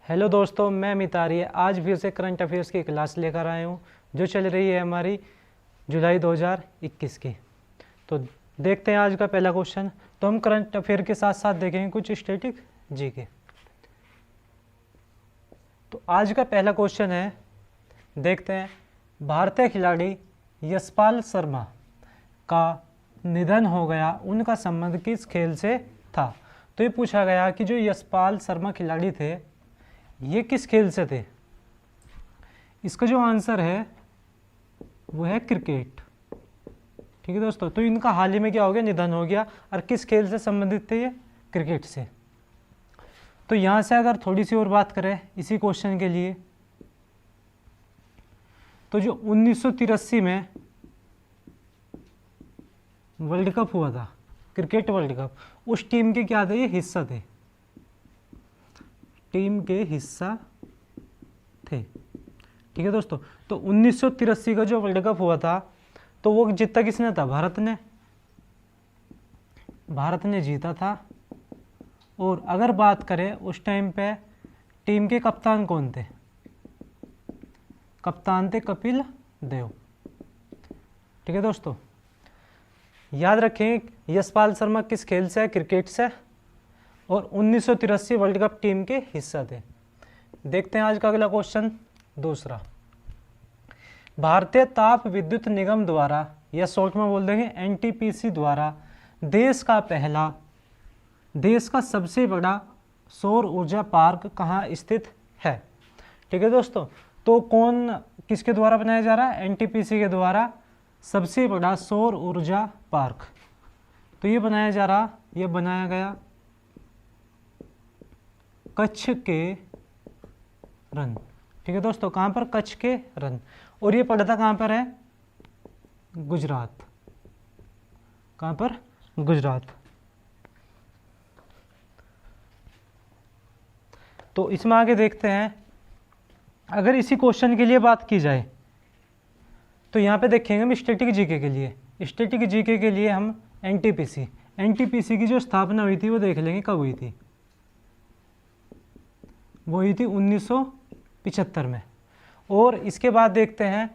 Hello दोस्तों, मैं मितारी। आज फिर से करंट अफेयर्स की क्लास लेकर आया हूँ जो चल रही है हमारी जुलाई 2021 की। तो देखते हैं आज का पहला क्वेश्चन। तो हम करंट अफेयर के साथ साथ देखेंगे कुछ स्टैटिक जीके। तो आज का पहला क्वेश्चन है, देखते हैं। भारतीय खिलाड़ी यशपाल शर्मा का निधन हो गया, उनका संबंध किस खेल से था? तो ये पूछा गया कि जो यशपाल शर्मा खिलाड़ी थे ये किस खेल से थे। इसका जो आंसर है वो है क्रिकेट। ठीक है दोस्तों, तो इनका हाल ही में क्या हो गया, निधन हो गया। और किस खेल से संबंधित थे ये? क्रिकेट से। तो यहाँ से अगर थोड़ी सी और बात करें इसी क्वेश्चन के लिए, तो जो 1983 में वर्ल्ड कप हुआ था, क्रिकेट वर्ल्ड कप, उस टीम के क्या थे? ये हिस्सा थे, टीम के हिस्सा थे। ठीक है दोस्तों, तो 1983 का जो वर्ल्ड कप हुआ था तो वो जीता किसने था? भारत ने जीता था। और अगर बात करें उस टाइम पे टीम के कप्तान कौन थे? कप्तान थे कपिल देव। ठीक है दोस्तों, याद रखें यशपाल शर्मा किस खेल से है? क्रिकेट से। और 1983 वर्ल्ड कप टीम के हिस्सा थे। देखते हैं आज का अगला क्वेश्चन, दूसरा। भारतीय ताप विद्युत निगम द्वारा, या शॉर्ट में बोल देंगे एनटीपीसी द्वारा, देश का सबसे बड़ा सौर ऊर्जा पार्क कहाँ स्थित है? ठीक है दोस्तों, तो किसके द्वारा बनाया जा रहा है? एनटीपीसी के द्वारा सबसे बड़ा सौर ऊर्जा पार्क। तो ये बनाया गया कच्छ के रन। ठीक है दोस्तों, कहाँ पर? कच्छ के रन। और ये पड़ता कहाँ पर है? गुजरात। कहाँ पर? गुजरात। तो इसमें आगे देखते हैं। अगर इसी क्वेश्चन के लिए बात की जाए तो यहाँ पे देखेंगे हम स्टैटिक जीके के लिए। स्टैटिक जीके के लिए हम एनटीपीसी की जो स्थापना हुई थी वो देख लेंगे कब हुई थी। वो हुई थी 1975 में। और इसके बाद देखते हैं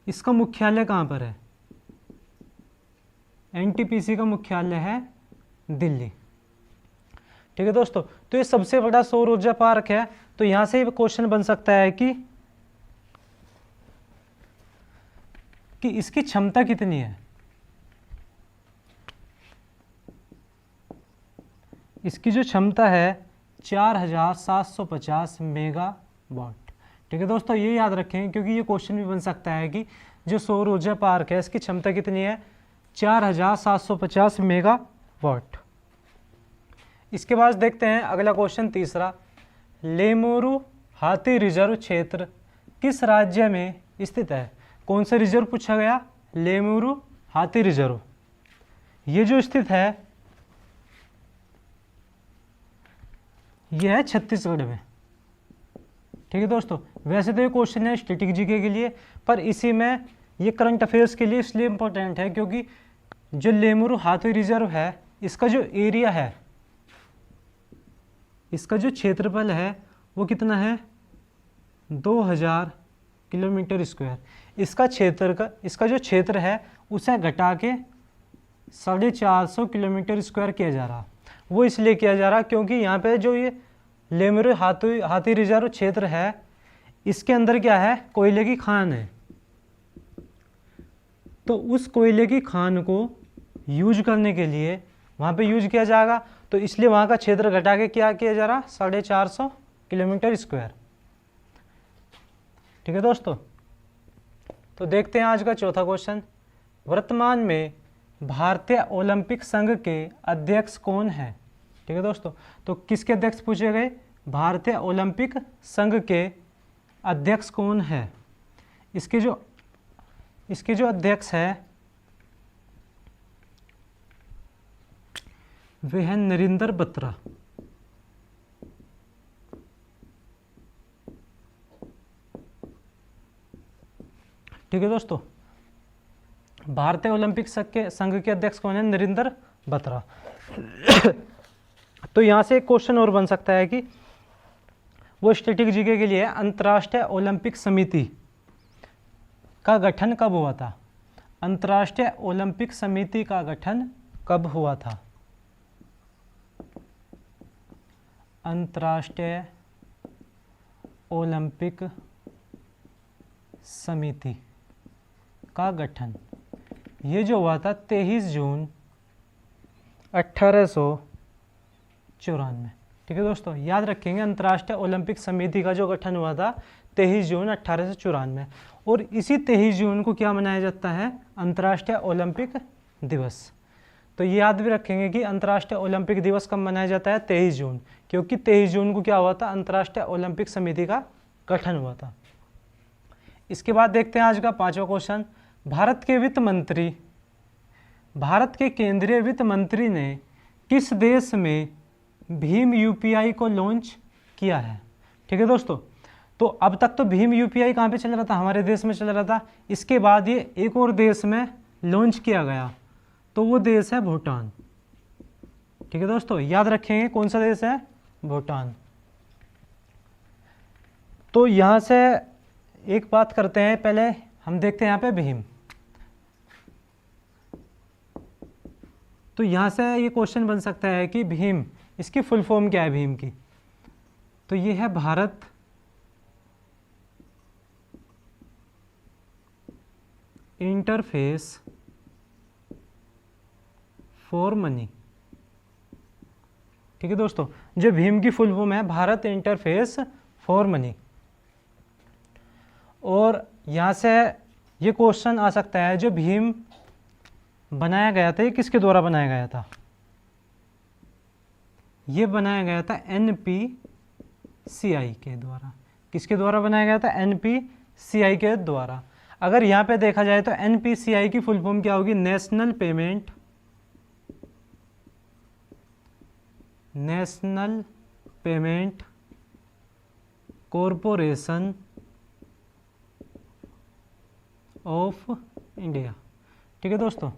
इसका मुख्यालय कहाँ पर है। एनटीपीसी का मुख्यालय है दिल्ली। ठीक है दोस्तों, तो ये सबसे बड़ा सौर ऊर्जा पार्क है। तो यहां से क्वेश्चन बन सकता है कि इसकी क्षमता कितनी है। इसकी जो क्षमता है 4750 मेगावाट। ठीक है दोस्तों, ये याद रखें क्योंकि ये क्वेश्चन भी बन सकता है कि जो सौर ऊर्जा पार्क है इसकी क्षमता कितनी है? 4750 मेगावाट। इसके बाद देखते हैं अगला क्वेश्चन, तीसरा। लेमुरु हाथी रिजर्व क्षेत्र किस राज्य में स्थित है? कौन सा रिजर्व पूछा गया? लेमुरु हाथी रिजर्व। ये जो स्थित है यह है छत्तीसगढ़ में। ठीक है दोस्तों, वैसे तो ये क्वेश्चन है स्टैटिक जीके के लिए, पर इसी में ये करंट अफेयर्स के लिए इसलिए इंपॉर्टेंट है क्योंकि जो लेमुरु हाथी रिजर्व है इसका जो एरिया है, इसका जो क्षेत्रफल है वो कितना है? 2000 किलोमीटर स्क्वायर। इसका जो क्षेत्र है उसे घटा के 450 किलोमीटर स्क्वायर किया जा रहा। वो इसलिए किया जा रहा क्योंकि यहाँ पे जो ये लेमुरु हाथी रिजर्व क्षेत्र है इसके अंदर क्या है? कोयले की खान है। तो उस कोयले की खान को यूज करने के लिए वहाँ पे यूज किया जाएगा। तो इसलिए वहाँ का क्षेत्र घटा के क्या किया जा रहा? 450 किलोमीटर स्क्वायर। ठीक है दोस्तों, तो देखते हैं आज का चौथा क्वेश्चन। वर्तमान में भारतीय ओलंपिक संघ के अध्यक्ष कौन है? ठीक है दोस्तों, तो किसके अध्यक्ष पूछे गए? भारतीय ओलंपिक संघ के अध्यक्ष कौन है? इसके जो अध्यक्ष है वे हैं नरेंद्र बत्रा। ठीक है दोस्तों, भारतीय ओलंपिक संघ के अध्यक्ष कौन है? नरेंद्र बत्रा। तो यहाँ से एक क्वेश्चन और बन सकता है कि वो स्टैटिक जीके के लिए अंतर्राष्ट्रीय ओलंपिक समिति का गठन कब हुआ था? अंतर्राष्ट्रीय ओलंपिक समिति का गठन कब हुआ था? अंतर्राष्ट्रीय ओलंपिक समिति का गठन ये जो हुआ था 23 जून 1894। ठीक है दोस्तों, याद रखेंगे अंतर्राष्ट्रीय ओलंपिक समिति का जो गठन हुआ था 23 जून 1894। और इसी 23 जून को क्या मनाया जाता है? अंतर्राष्ट्रीय ओलंपिक दिवस। तो ये याद भी रखेंगे कि अंतर्राष्ट्रीय ओलंपिक दिवस कब मनाया जाता है? 23 जून, क्योंकि 23 जून को क्या हुआ था? अंतर्राष्ट्रीय ओलंपिक समिति का गठन हुआ था। इसके बाद देखते हैं आज का 5वां क्वेश्चन। भारत के केंद्रीय वित्त मंत्री ने किस देश में भीम यूपीआई को लॉन्च किया है? ठीक है दोस्तों, तो अब तक तो भीम यूपीआई कहाँ पे चल रहा था? हमारे देश में चल रहा था। इसके बाद ये एक और देश में लॉन्च किया गया, तो वो देश है भूटान। ठीक है दोस्तों, याद रखेंगे कौन सा देश है? भूटान। तो यहाँ से एक बात करते हैं, पहले हम देखते हैं यहाँ पे भीम। तो यहाँ से ये क्वेश्चन बन सकता है कि भीम, इसकी फुल फॉर्म क्या है भीम की? तो ये है भारत इंटरफेस फॉर मनी। ठीक है दोस्तों, जो भीम की फुल फॉर्म है भारत इंटरफेस फॉर मनी। और यहाँ से ये क्वेश्चन आ सकता है, जो भीम बनाया गया था ये किसके द्वारा बनाया गया था? ये बनाया गया था NPCI के द्वारा। किसके द्वारा बनाया गया था? NPCI के द्वारा। अगर यहाँ पे देखा जाए तो NPCI की फुल फॉर्म क्या होगी? National payment corporation of India. ठीक है दोस्तों,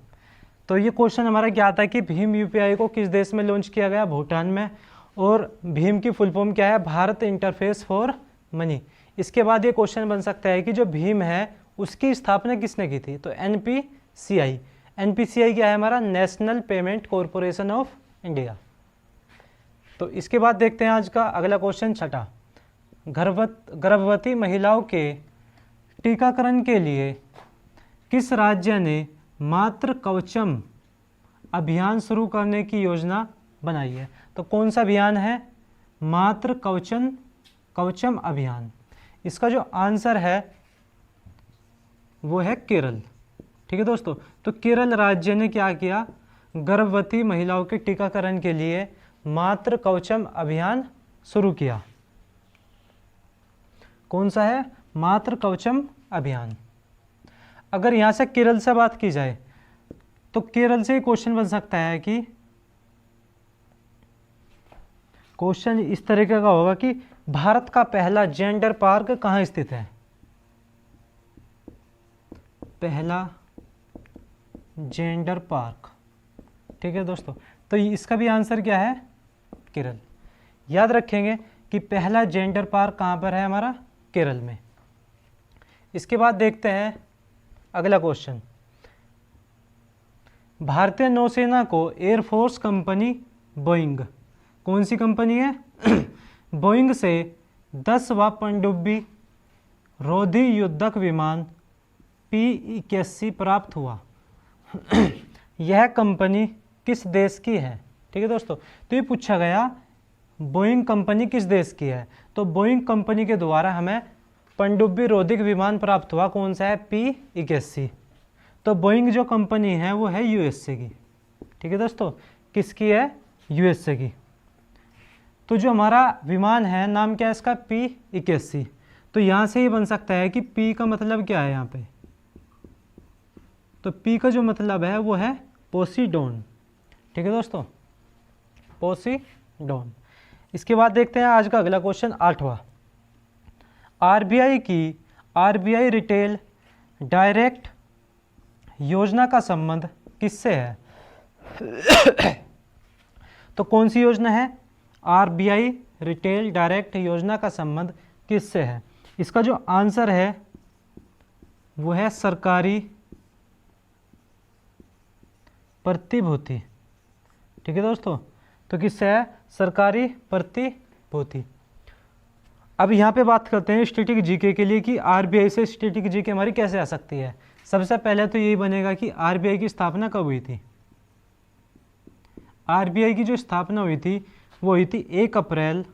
तो ये क्वेश्चन हमारा क्या आता है कि भीम यूपीआई को किस देश में लॉन्च किया गया? भूटान में। और भीम की फुल फॉर्म क्या है? Bharat interface for money. इसके बाद ये क्वेश्चन बन सकता है कि जो भीम है उसकी स्थापना किसने की थी? तो NPCI। NPCI क्या है हमारा? National payment corporation of India. तो इसके बाद देखते हैं आज का अगला क्वेश्चन, छठा। गर्भवती महिलाओं के टीकाकरण के लिए किस राज्य ने मातृ कवचम अभियान शुरू करने की योजना बनाई है? तो कौन सा अभियान है? मातृ कवचम अभियान। इसका जो आंसर है वो है केरल। ठीक है दोस्तों, तो केरल राज्य ने क्या किया? गर्भवती महिलाओं के टीकाकरण के लिए मातृ कवचम अभियान शुरू किया। कौन सा है? मातृ कवचम अभियान। अगर यहाँ से केरल से बात की जाए तो केरल से क्वेश्चन बन सकता है कि क्वेश्चन इस तरीके का होगा कि भारत का पहला जेंडर पार्क कहाँ स्थित है? पहला जेंडर पार्क। ठीक है दोस्तों, तो इसका भी आंसर क्या है? केरल। याद रखेंगे कि पहला जेंडर पार्क कहाँ पर है हमारा? केरल में। इसके बाद देखते हैं अगला क्वेश्चन। भारतीय नौसेना को एयरफोर्स कंपनी बोइंग, कौन सी कंपनी है? बोइंग से 10वां पनडुब्बी रोधी युद्धक विमान P-81 प्राप्त हुआ। यह कंपनी किस देश की है? ठीक है दोस्तों, तो ये पूछा गया बोइंग कंपनी किस देश की है? तो बोइंग कंपनी के द्वारा हमें पनडुब्बी रोधी विमान प्राप्त हुआ। कौन सा है? P-81। तो बोइंग जो कंपनी है वो है USA की। ठीक है दोस्तों, किसकी है? USA की। तो जो हमारा विमान है नाम क्या है इसका? P-81। तो यहाँ से ये बन सकता है कि P का मतलब क्या है यहाँ पे? तो P का जो मतलब है वो है पोसीडोन। ठीक है दोस्तों, पोसीडोन। इसके बाद देखते हैं आज का अगला क्वेश्चन, 8वां। RBI रिटेल डायरेक्ट योजना का संबंध किससे है? तो कौन सी योजना है? RBI रिटेल डायरेक्ट योजना का संबंध किससे है? इसका जो आंसर है वो है सरकारी प्रतिभूति। ठीक है दोस्तों, तो किससे है? सरकारी प्रतिभूति। अब यहाँ पे बात करते हैं स्टैटिक जीके के लिए कि आरबीआई से स्टैटिक जीके हमारी कैसे आ सकती है। सबसे पहले तो यही बनेगा कि आरबीआई की स्थापना कब हुई थी। आरबीआई की जो स्थापना हुई थी वो हुई थी 1 अप्रैल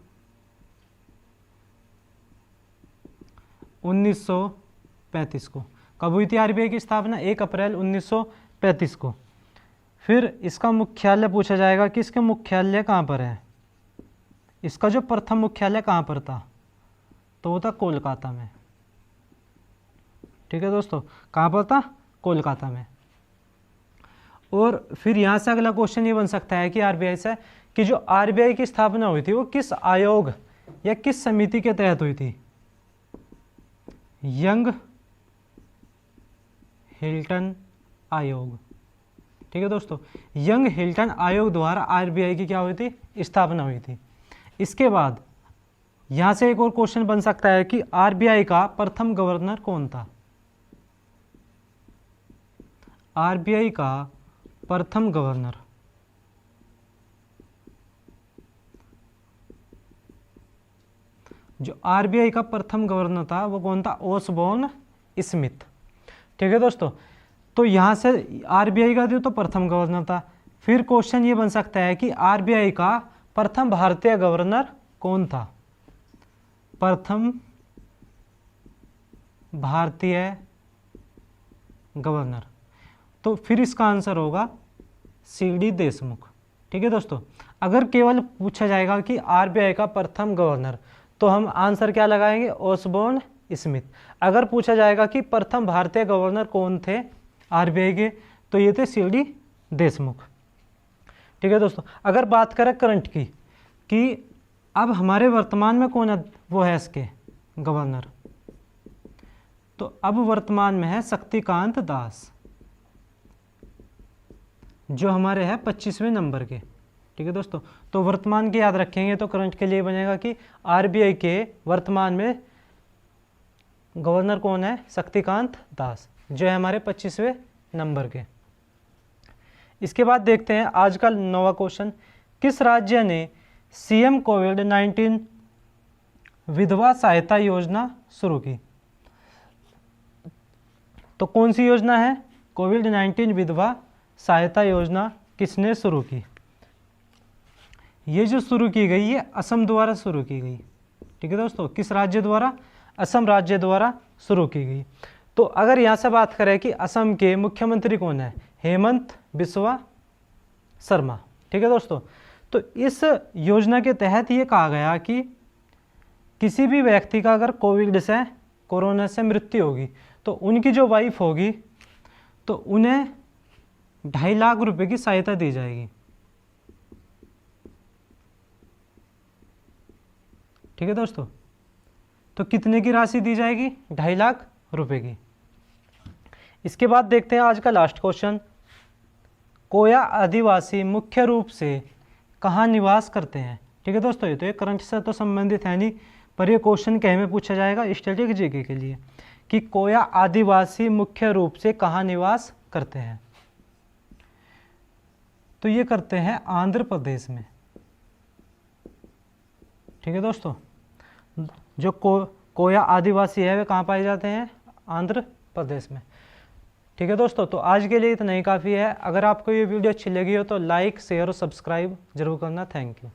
1935 को। कब हुई थी आरबीआई की स्थापना? 1 अप्रैल 1935 को। फिर इसका मुख्यालय पूछा जाएगा कि इसके मुख्यालय कहाँ पर है। इसका जो प्रथम मुख्यालय कहाँ पर था? तो वो था कोलकाता में। ठीक है दोस्तों, कहाँ पर था? कोलकाता में। और फिर यहाँ से अगला क्वेश्चन ये बन सकता है कि आरबीआई से कि जो आरबीआई की स्थापना हुई थी वो किस आयोग या किस समिति के तहत हुई थी? यंग हिल्टन आयोग। ठीक है दोस्तों, यंग हिल्टन आयोग द्वारा आरबीआई की क्या हुई थी? स्थापना हुई थी। इसके बाद यहां से एक और क्वेश्चन बन सकता है कि आरबीआई का प्रथम गवर्नर कौन था? आरबीआई का प्रथम गवर्नर जो आरबीआई का प्रथम गवर्नर था वो कौन था? Osborne Smith. ठीक है दोस्तों, तो यहां से आरबीआई का तो प्रथम गवर्नर था। फिर क्वेश्चन ये बन सकता है कि आरबीआई का प्रथम भारतीय गवर्नर कौन था? प्रथम भारतीय गवर्नर, तो फिर इसका आंसर होगा सीडी देशमुख। ठीक है दोस्तों, अगर केवल पूछा जाएगा कि आरबीआई का प्रथम गवर्नर तो हम आंसर क्या लगाएंगे? Osborne Smith. अगर पूछा जाएगा कि प्रथम भारतीय गवर्नर कौन थे आरबीआई के, तो ये थे सीडी देशमुख। ठीक है दोस्तों, अगर बात करें करंट की कि अब हमारे वर्तमान में कौन है वो है इसके गवर्नर, तो अब वर्तमान में है शक्तिकांत दास जो हमारे हैं 25वें नंबर के। ठीक है दोस्तों, तो वर्तमान की याद रखेंगे तो करंट के लिए बनेगा कि आरबीआई के वर्तमान में गवर्नर कौन है? शक्तिकांत दास जो है हमारे 25वें नंबर के। इसके बाद देखते हैं आज का नवा क्वेश्चन, किस राज्य ने सीएम कोविड-19 विधवा सहायता योजना शुरू की? तो कौन सी योजना है? कोविड-19 विधवा सहायता योजना किसने शुरू की? ये जो शुरू की गई ये असम द्वारा शुरू की गई। ठीक है दोस्तों, किस राज्य द्वारा? असम राज्य द्वारा शुरू की गई। तो अगर यहाँ से बात करें कि असम के मुख्यमंत्री कौन है? हेमंत बिस्वा शर्मा। ठीक है दोस्तों, तो इस योजना के तहत ये कहा गया कि किसी भी व्यक्ति का अगर कोरोना से मृत्यु होगी तो उनकी जो वाइफ होगी तो उन्हें 2.5 लाख रुपए की सहायता दी जाएगी। ठीक है दोस्तों, तो कितने की राशि दी जाएगी? 2.5 लाख रुपए की। इसके बाद देखते हैं आज का लास्ट क्वेश्चन, कोया आदिवासी मुख्य रूप से कहाँ निवास करते हैं? ठीक है दोस्तों, ये तो एक करंट से तो संबंधित है नहीं, पर ये क्वेश्चन कहीं में पूछा जाएगा स्टैटिक जीके के लिए कि कोया आदिवासी मुख्य रूप से कहाँ निवास करते हैं? तो ये करते हैं आंध्र प्रदेश में। ठीक है दोस्तों, जो कोया आदिवासी है वे कहाँ पाए जाते हैं? आंध्र प्रदेश में। ठीक है दोस्तों, तो आज के लिए इतना ही काफ़ी है। अगर आपको ये वीडियो अच्छी लगी हो तो लाइक, शेयर और सब्सक्राइब जरूर करना। Thank you.